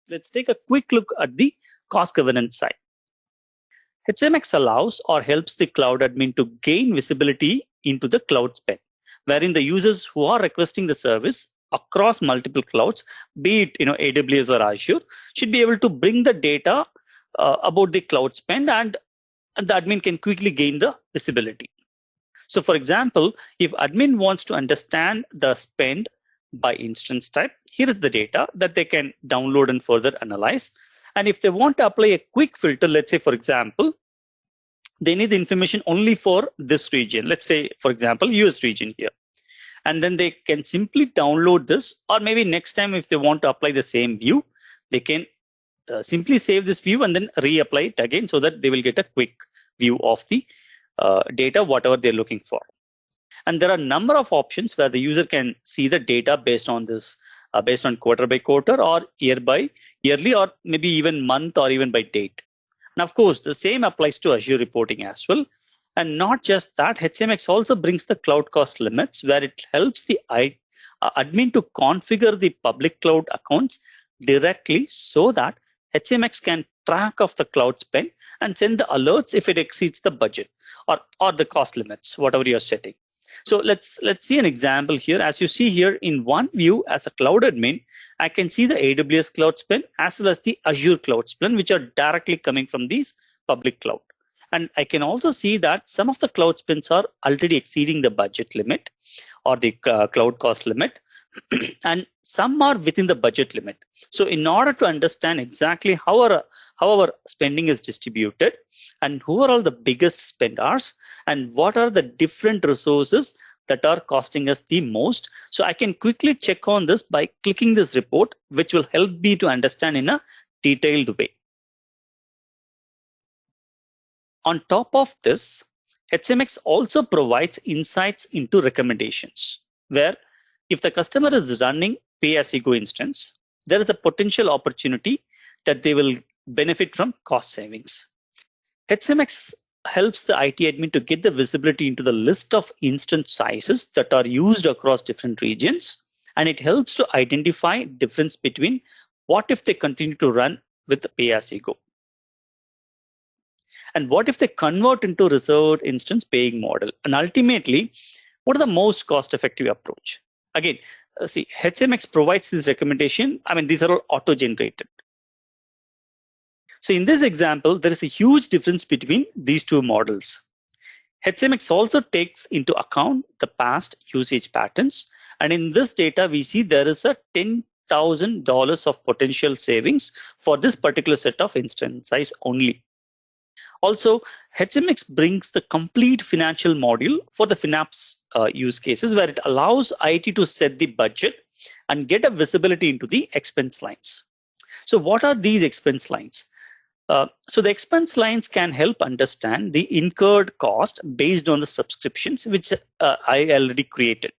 Let's take a quick look at the cost governance side. HCMX allows or helps the cloud admin to gain visibility into the cloud spend, wherein the users who are requesting the service across multiple clouds, be it AWS or Azure, should be able to bring the data about the cloud spend, and the admin can quickly gain the visibility. So for example, if admin wants to understand the spend by instance type, here is the data that they can download and further analyze. And if they want to apply a quick filter, let's say, for example, they need the information only for this region. Let's say, for example, US region here. And then they can simply download this, or maybe next time if they want to apply the same view, they can simply save this view and then reapply it again so that they will get a quick view of the data, whatever they're looking for. And there are a number of options where the user can see the data based on this, based on quarter by quarter or year by yearly, or maybe even month or even by date. Now, of course, the same applies to Azure reporting as well. And not just that, HCMX also brings the cloud cost limits, where it helps the admin to configure the public cloud accounts directly so that HCMX can track of the cloud spend and send the alerts if it exceeds the budget or the cost limits, whatever you're setting. So let's see an example here. As you see here in one view as a cloud admin, I can see the AWS cloud spend as well as the Azure cloud spend, which are directly coming from these public cloud. And I can also see that some of the cloud spends are already exceeding the budget limit or the cloud cost limit, and some are within the budget limit. So in order to understand exactly how our spending is distributed and who are all the biggest spenders and what are the different resources that are costing us the most, so I can quickly check on this by clicking this report, which will help me to understand in a detailed way. On top of this, HCMX also provides insights into recommendations, where if the customer is running pay-as-you-go instance, there is a potential opportunity that they will benefit from cost savings. HCMX helps the IT admin to get the visibility into the list of instance sizes that are used across different regions, and it helps to identify difference between what if they continue to run with the pay-as-you-go, and what if they convert into reserved instance paying model, and ultimately, what are the most cost-effective approach? Again, see, HCMX provides this recommendation. I mean, these are all auto-generated. So in this example, there is a huge difference between these two models. HCMX also takes into account the past usage patterns. And in this data, we see there is a $10,000 of potential savings for this particular set of instance size only. Also, HCMX brings the complete financial module for the FinApps use cases, where it allows IT to set the budget and get a visibility into the expense lines. So what are these expense lines? So the expense lines can help understand the incurred cost based on the subscriptions, which I already created.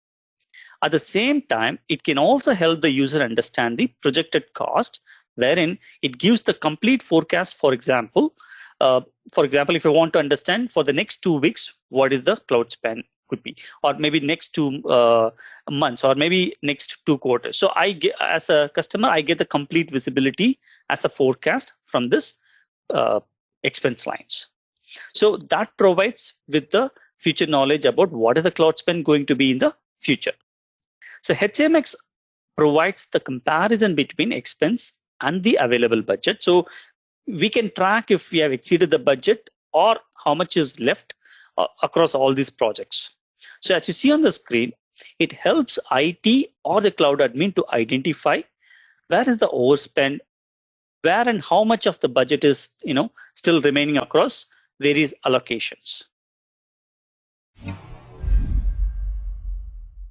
At the same time, it can also help the user understand the projected cost, wherein it gives the complete forecast. For example, if you want to understand for the next 2 weeks, what is the cloud spend could be, or maybe next 2 months, or maybe next 2 quarters. So I get, as a customer, I get the complete visibility as a forecast from this expense lines. So that provides with the future knowledge about what is the cloud spend going to be in the future. So HCMX provides the comparison between expense and the available budget. So we can track if we have exceeded the budget or how much is left across all these projects. So as you see on the screen, it helps IT or the cloud admin to identify where is the overspend, where and how much of the budget is still remaining across various allocations.